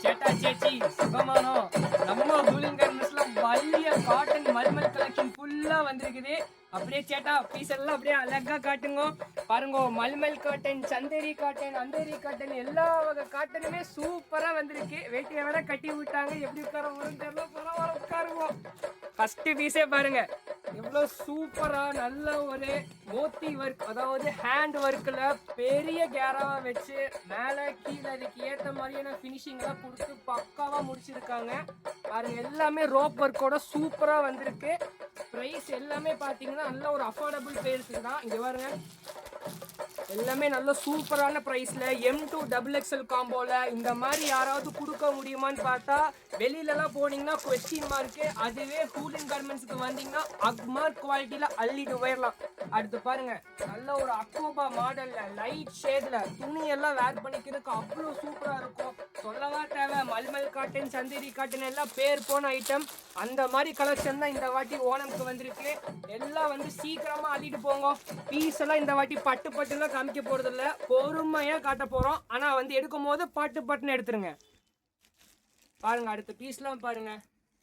சேட்டா சேச்சி சுகமானோ நம்ம கூலிங் கார்மெண்ட்ஸ்ல வலிய காட்டன் மல்மல் கலெக்ஷன் ஃபுல்லா வந்திருக்குது. அப்படியே சேட்டா பீஸ் எல்லாம் அப்படியே அழகா காட்டுங்க. பாருங்க, mulmul cotton, Chanderi cotton, Andheri cotton, எல்லா வகை காட்டனுமே சூப்பரா வந்திருக்கு. வேட்டியை விட கட்டி விட்டாங்க. எப்படி உட்கார வரும் தெரியல, பரவாயில்ல உட்காருவோம். ஃபர்ஸ்ட் பீஸே பாருங்க, எவ்வளோ சூப்பரா நல்ல ஒரு மோத்தி ஒர்க், அதாவது ஹேண்ட் ஒர்க்கில் பெரிய கேராவா வச்சு மேலே கீழே அதுக்கு ஏற்ற மாதிரியான ஃபினிஷிங்லாம் கொடுத்து பக்காவாக முடிச்சிருக்காங்க. பாருங்க, எல்லாமே ரோப் ஒர்க்கோட சூப்பராக வந்திருக்கு. ப்ரைஸ் எல்லாமே பார்த்தீங்கன்னா நல்ல ஒரு அஃபோர்டபுள் ப்ரைஸுக்கு தான். இங்கே பாருங்க, எல்லாமே நல்ல சூப்பரான ப்ரைஸில் M2 XXL காம்போவில் இந்த மாதிரி யாராவது கொடுக்க முடியுமான்னு பார்த்தா வெளியிலலாம் போனீங்கன்னா கொஸ்டின் மார்க்கு. அதுவே கூலிங் கார்மெண்ட்ஸுக்கு வந்தீங்கன்னா அக்மார்க் குவாலிட்டியில் அள்ளிட்டு போயிடலாம். அடுத்து பாருங்க, நல்ல ஒரு அக்கோபா மாடலில் லைட் ஷேடில் துணியெல்லாம் வேர் பண்ணிக்கிறதுக்கு அவ்வளோ சூப்பராக இருக்கும். சொல்லவா தேவை, மல்மல் காட்டன், சந்தேரி காட்டன் எல்லாம் பேர் போன ஐட்டம். அந்த மாதிரி கலெக்ஷன் தான் இந்த வாட்டி ஓணம்க்கு வந்திருக்கு. எல்லாம் வந்து சீக்கிரமா அள்ளிட்டு போங்க. பீஸ் எல்லாம் இந்த வாட்டி பட்டு பட்டுலாம் காமிக்க போறது இல்ல, பொறுமையா காட்ட போறோம். ஆனா வந்து எடுக்கும் போது பட்டு பட்டுன்னு எடுத்துருங்க. பாருங்க, அடுத்த பீஸ்லாம் பாருங்க,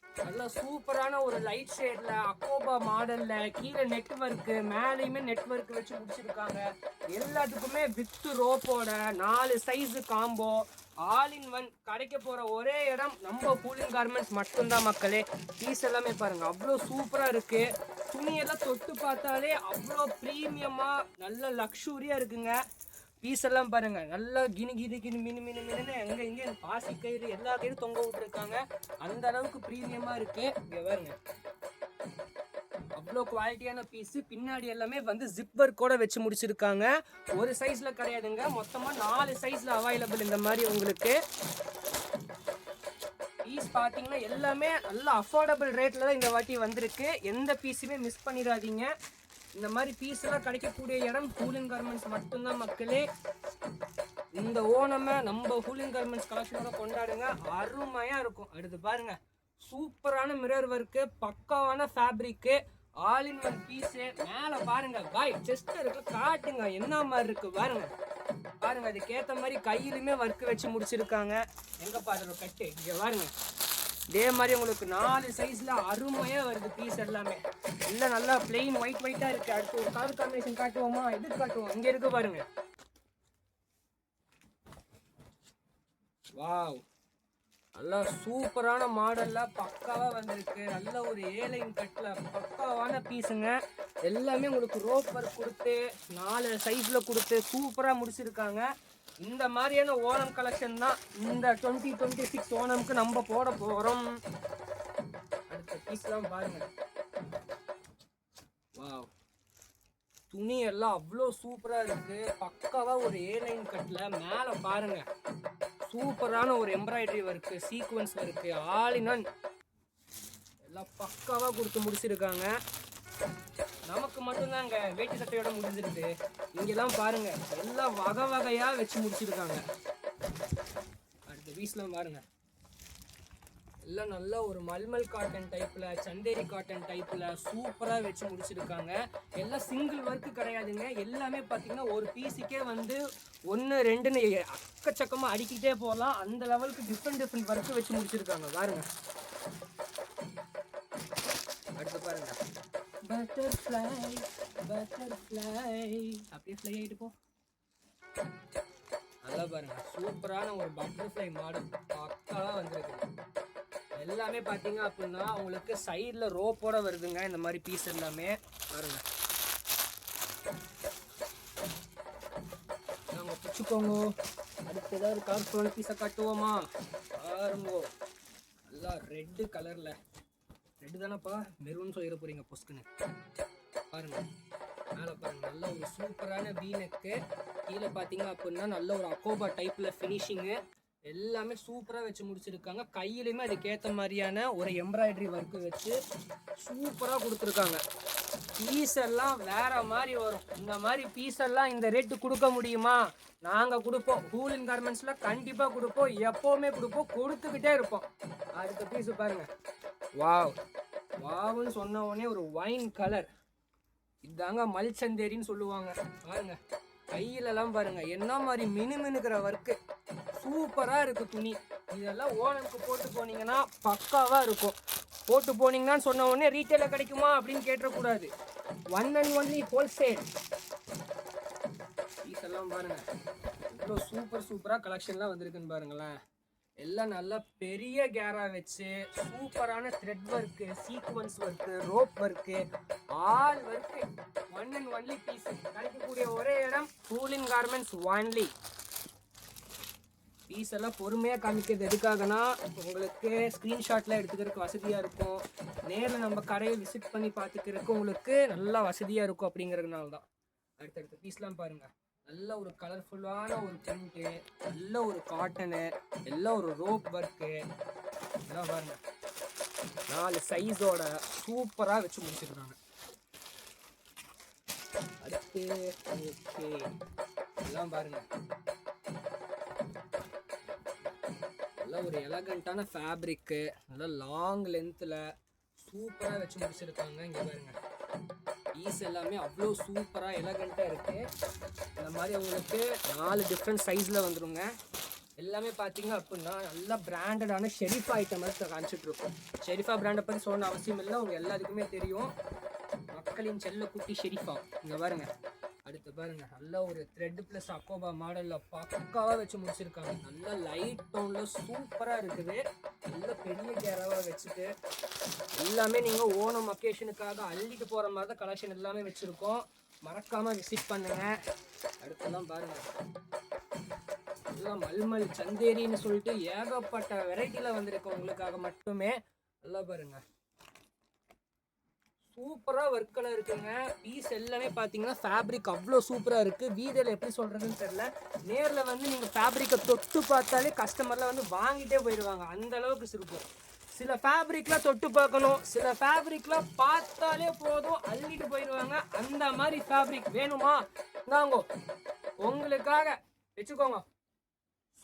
நல்லா சூப்பரான ஒரு லைட் ஷேட்ல அக்கோபா மாடல்ல கீழே நெட்வொர்க்கு, மேலேயுமே நெட்வொர்க் வச்சு முடிச்சிருக்காங்க. எல்லாத்துக்குமே வித் ரோப்போட 4 size combo, all in one. கிடைக்க போற ஒரே இடம் நம்ம கூலிங் கார்மெண்ட்ஸ் மட்டும்தான் மக்களே. பீஸ் எல்லாமே பாருங்க, அவ்வளோ சூப்பரா இருக்கு. துணியெல்லாம் தொட்டு பார்த்தாலே அவ்வளோ ப்ரீமியமா நல்ல லக்ஸூரியா இருக்குங்க. பீஸ் எல்லாம் பாருங்க, நல்லா கிணி கிணி கிணி மினு மினு மினுன்னு எங்க இங்கே பாசி கயிறு எல்லா கயிறு தொங்க விட்டுருக்காங்க. அந்த அளவுக்கு ப்ரீமியமா இருக்கு. இங்க பாருங்க, அவ்வளோ குவாலிட்டியான பீஸ். பின்னாடி எல்லாமே வந்து ஜிப் ஒர்க்கோட வச்சு முடிச்சிருக்காங்க. ஒரு சைஸ்ல கிடையாதுங்க, மொத்தமா 4 சைஸ்ல அவைலபிள். இந்த மாதிரி உங்களுக்கு பீஸ் பார்த்தீங்கன்னா எல்லாமே நல்ல அஃபோர்டபுள் ரேட்ல தான் இந்த வாட்டி வந்திருக்கு. எந்த பீஸுமே மிஸ் பண்ணிடாதீங்க. இந்த மாதிரி பீஸ் எல்லாம் கிடைக்கக்கூடிய இடம் கூலிங் கார்மெண்ட்ஸ் மட்டும்தான் மக்களே. இந்த ஓணமை நம்ம கூலிங் கார்மெண்ட்ஸ் கலெக்ஷனோட கொண்டாடுங்க, அருமையா இருக்கும். அடுத்து பாருங்க, சூப்பரான மிரர் ஒர்க்கு, பக்காவான fabric, all in one piece. மேலே பாருங்க, பாய் செஸ்ட் இருக்கு, காட்டுங்க என்ன மாதிரி இருக்கு பாருங்க. பாருங்க, அதுக்கேற்ற மாதிரி கையிலுமே ஒர்க்கு வச்சு முடிச்சிருக்காங்க. எங்க பாருங்க கட்டு, இங்க பாருங்க, இதே மாதிரி உங்களுக்கு 4 சைஸ்ல அருமையா வருது பீஸ் எல்லாமே. எல்லாம் நல்லா பிளெயின் ஒயிட்டா இருக்கு. அடுத்து ஒரு கலர் காம்பினேஷன் காட்டுவோமா? இது காட்டுவோம், இங்க இருக்கு பாருங்க. வாவ், நல்லா சூப்பரான மாடல்ல பக்காவா வந்திருக்கு. நல்ல ஒரு ஏலைன் கட்ல பக்காவான பீஸுங்க. எல்லாமே உங்களுக்கு ரோப் ஒர்க் கொடுத்து 4 சைஸ்ல கொடுத்து சூப்பரா முடிச்சிருக்காங்க. இந்த மாதிரியான ஓணம் கலெக்ஷன் தான் இந்த 2026 ஓணம்க்கு நம்ம போட போறோம். அடுத்த பீஸ்லாம் பாருங்க, வாவ், துணி எல்லாம் அவ்வளோ சூப்பரா இருக்கு. பக்காவா ஒரு ஏலைன் கட்ல மேலே பாருங்க, சூப்பரான ஒரு embroidery work, sequence work, all in one எல்லாம் பக்காவா கொடுத்து முடிச்சிருக்காங்க. நமக்கு மட்டும்தாங்க வேட்டி சட்டையோட முடிஞ்சிருக்கு. இங்கெல்லாம் பாருங்க, எல்லாம் வகை வகையா வச்சு முடிச்சிருக்காங்க. அடுத்த பீஸ்லாம் பாருங்க, எல்லாம் நல்லா ஒரு மல்மல் காட்டன் டைப்ல, சந்தேரி காட்டன் டைப்ல சூப்பரா வச்சு முடிச்சிருக்காங்க. எல்லாம் சிங்கிள் ஒர்க்கு கிடையாதுங்க. எல்லாமே பார்த்தீங்கன்னா ஒரு பீஸுக்கே வந்து 1 2ன்னு அக்கச்சக்கமா அடிக்கிட்டே போகலாம். அந்த லெவலுக்கு டிஃப்ரெண்ட் ஒர்க்கு வச்சு முடிச்சிருக்காங்க பாருங்க. அடுத்து பாருங்க, பட்டர்ஃப்ளை அப்படியே ஃப்ளை ஆகிட்டு போ. நல்லா பாருங்க, சூப்பரான ஒரு பட்டர்ஃப்ளை மாடல் பக்காவா வந்திருக்கு. எல்லாமே பார்த்தீங்க அப்படின்னா உங்களுக்கு சைடில் ரோப்போட வருதுங்க. இந்த மாதிரி பீஸ் எல்லாமே பாருங்க, நாங்கள் பிடிச்சிக்கோங்க. அடுத்து ஏதாவது கலர்ஃபுல்லான பீஸை காட்டுவோமா? பாருங்கோ, நல்லா ரெட்டு கலரில், ரெட்டு தானேப்பா, மெரூன் சொல்லிட போறீங்க பொஸ்க்குன்னு. பாருங்க, மேலே பாருங்க, நல்ல ஒரு சூப்பரான வீனக்கு. கீழே பார்த்தீங்க அப்படின்னா நல்ல ஒரு அக்கோபா டைப்பில் ஃபினிஷிங்கு. எல்லாமே சூப்பராக வச்சு முடிச்சிருக்காங்க. கையிலையுமே அதுக்கேற்ற மாதிரியான ஒரு எம்ப்ராய்டரி ஒர்க்கு வச்சு சூப்பராக கொடுத்துருக்காங்க. பீஸ் எல்லாம் வேற மாதிரி வரும். இந்த மாதிரி பீஸ் எல்லாம் இந்த ரேட்டு கொடுக்க முடியுமா? நாங்கள் கொடுப்போம். கூலிங் கார்மெண்ட்ஸில் கண்டிப்பாக கொடுப்போம், எப்போவுமே கொடுப்போம், கொடுத்துக்கிட்டே இருப்போம். அடுத்த பீஸு பாருங்க, வாவ், வாவ்னு சொன்ன உடனே ஒரு வைன் கலர், இதாங்க மல்சந்தேரின்னு சொல்லுவாங்க. பாருங்க, கையிலலாம் பாருங்க என்ன மாதிரி மினுமினுக்கிற ஒர்க்கு சூப்பராக இருக்குது துணி. இதெல்லாம் ஓனமுக்கு போட்டு போனீங்கன்னா பக்காவாக இருக்கும். போட்டு போனீங்கன்னு சொன்ன உடனே ரீட்டைலில் கிடைக்குமா அப்படின்னு கேட்டக்கூடாது. 1 and only ஹோல்சேல். பீஸெல்லாம் பாருங்க இவ்வளோ சூப்பராக கலெக்ஷன்லாம் வந்திருக்குன்னு பாருங்களேன். எல்லாம் நல்லா பெரிய கேரா வச்சு சூப்பரான thread work, sequence work, rope work, all work. 1 and only piece கிடைக்கக்கூடிய ஒரே இடம் கூலின் கார்மெண்ட்ஸ் ஒன்லி. பீஸ் எல்லாம் பொறுமையாக காமிக்கிறது எதுக்காகனா உங்களுக்கு ஸ்க்ரீன்ஷாட்லாம் எடுத்துக்கிறதுக்கு வசதியாக இருக்கும். நேரில் நம்ம கடையை விசிட் பண்ணி பார்த்துக்கிறதுக்கு உங்களுக்கு நல்லா வசதியாக இருக்கும் அப்படிங்கிறதுனால தான். அடுத்தடுத்த பீஸ்லாம் பாருங்கள். நல்ல ஒரு கலர்ஃபுல்லான ஒரு பிரிண்ட்டு, நல்ல ஒரு காட்டனு, எல்லாம் ஒரு ரோப் ஒர்க்கு. இதெல்லாம் பாருங்க 4 சைஸோட சூப்பராக வச்சு முடிச்சிருக்காங்க. அடுத்து ஓகே எல்லாம் பாருங்க நல்ல ஒரு எலகண்டான ஃபேப்ரிக்கு, நல்ல லாங் லென்த்தில் சூப்பராக வச்சு முடிச்சிருக்காங்க. இங்கே பாருங்க பீஸ் எல்லாமே அவ்வளோ சூப்பராக எலகண்ட்டாக இருக்குது. இந்த மாதிரி உங்களுக்கு 4 டிஃப்ரெண்ட் சைஸில் வந்துடுங்க. எல்லாமே பார்த்தீங்க அப்படின்னா நல்லா பிராண்டடான ஷெரீஃபா ஐட்டம் மாதிரி காமிச்சிட்ருக்கோம். ஷெரீஃபா பிராண்டை பற்றி சொல்லணும் அவசியம் இல்லை, உங்கள் எல்லாத்துக்குமே தெரியும். மக்களின் செல்ல குட்டி ஷெரீஃபா. இங்கே பாருங்க. அடுத்து பாருங்க நல்ல ஒரு த்ரெட் ப்ளஸ் அக்கோபா மாடலில் பக்காவாக வச்சு முடிச்சிருக்காங்க. நல்ல லைட் டோனில் சூப்பராக இருக்குது. நல்ல பெரிய கேராவாக வச்சுட்டு எல்லாமே நீங்கள் ஓணம் அக்கேஷனுக்காக அள்ளிட்டு போகிற மாதிரி தான் கலெக்ஷன் எல்லாமே வச்சுருக்கோம். மறக்காமல் விசிட் பண்ணுங்கள். அடுத்தெல்லாம் பாருங்கள் எல்லாம் மல்மல் சந்தேரின்னு சொல்லிட்டு ஏகப்பட்ட வெரைட்டியில் வந்திருக்கு உங்களுக்காக மட்டுமே. நல்லா பாருங்கள் சூப்பராக ஒர்க்கெல்லாம் இருக்குங்க. பீஸ் எல்லாமே பார்த்தீங்கன்னா ஃபேப்ரிக் அவ்வளோ சூப்பராக இருக்குது. வீடியோவில் எப்படி சொல்கிறதுன்னு தெரில. நேரில் வந்து நீங்கள் ஃபேப்ரிக்கை தொட்டு பார்த்தாலே கஸ்டமரில் வந்து வாங்கிட்டே போயிடுவாங்க. அந்த அளவுக்கு இருக்கும். சில ஃபேப்ரிக்லாம் தொட்டு பார்க்கணும், சில ஃபேப்ரிக்லாம் பார்த்தாலே போதும் அள்ளிட்டு போயிடுவாங்க. அந்த மாதிரி ஃபேப்ரிக் வேணுமா தாங்கோ உங்களுக்காக வச்சுக்கோங்க.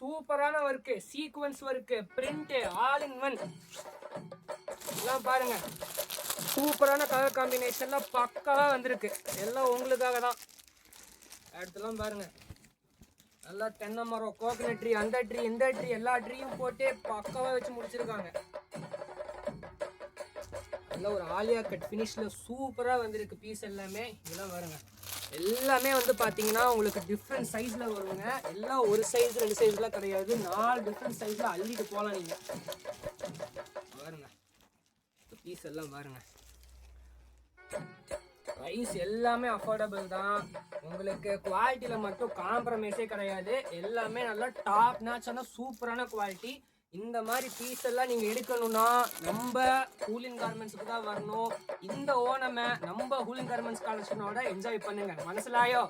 சூப்பரான work, sequence work, print, all in one. எல்லாம் பாருங்க சூப்பரான கலர் காம்பினேஷன்லாம் பக்காவாக வந்திருக்கு. எல்லாம் உங்களுக்காக தான். அடுத்தலாம் பாருங்க நல்லா தென்னை மரம், கோகனட் ட்ரீ, அந்த ட்ரீ, இந்த ட்ரீ, எல்லா ட்ரீயும் போட்டு பக்காவாக வச்சு முடிச்சிருக்காங்க. நல்லா ஒரு ஆலியா கட் ஃபினிஷில் சூப்பராக வந்திருக்கு பீஸ் எல்லாமே. இதெல்லாம் பாருங்க எல்லாமே வந்து பார்த்தீங்கன்னா உங்களுக்கு டிஃப்ரெண்ட் சைஸில் வருங்க. எல்லாம் ஒரு சைஸ் 2 சைஸ்லாம் கிடையாது. 4 டிஃப்ரெண்ட் சைஸில் அள்ளிட்டு போகலாம் நீங்கள். பாருங்க பீஸ் எல்லாம் பாருங்க. ப்ரைஸ் எல்லாமே அஃபோர்டபுள் தான். உங்களுக்கு குவாலிட்டியில் மட்டும் காம்ப்ரமைஸே கிடையாது. எல்லாமே நல்லா டாப் நாச்சான சூப்பரான குவாலிட்டி. இந்த மாதிரி பீஸ் எல்லாம் நீங்கள் எடுக்கணும்னா நம்ம கூலின் கார்மெண்ட்ஸுக்கு தான் வரணும். இந்த ஓணமை நம்ம கூலின் கார்மெண்ட்ஸ் கலெக்ஷனோட என்ஜாய் பண்ணுங்க. மனசிலாயோ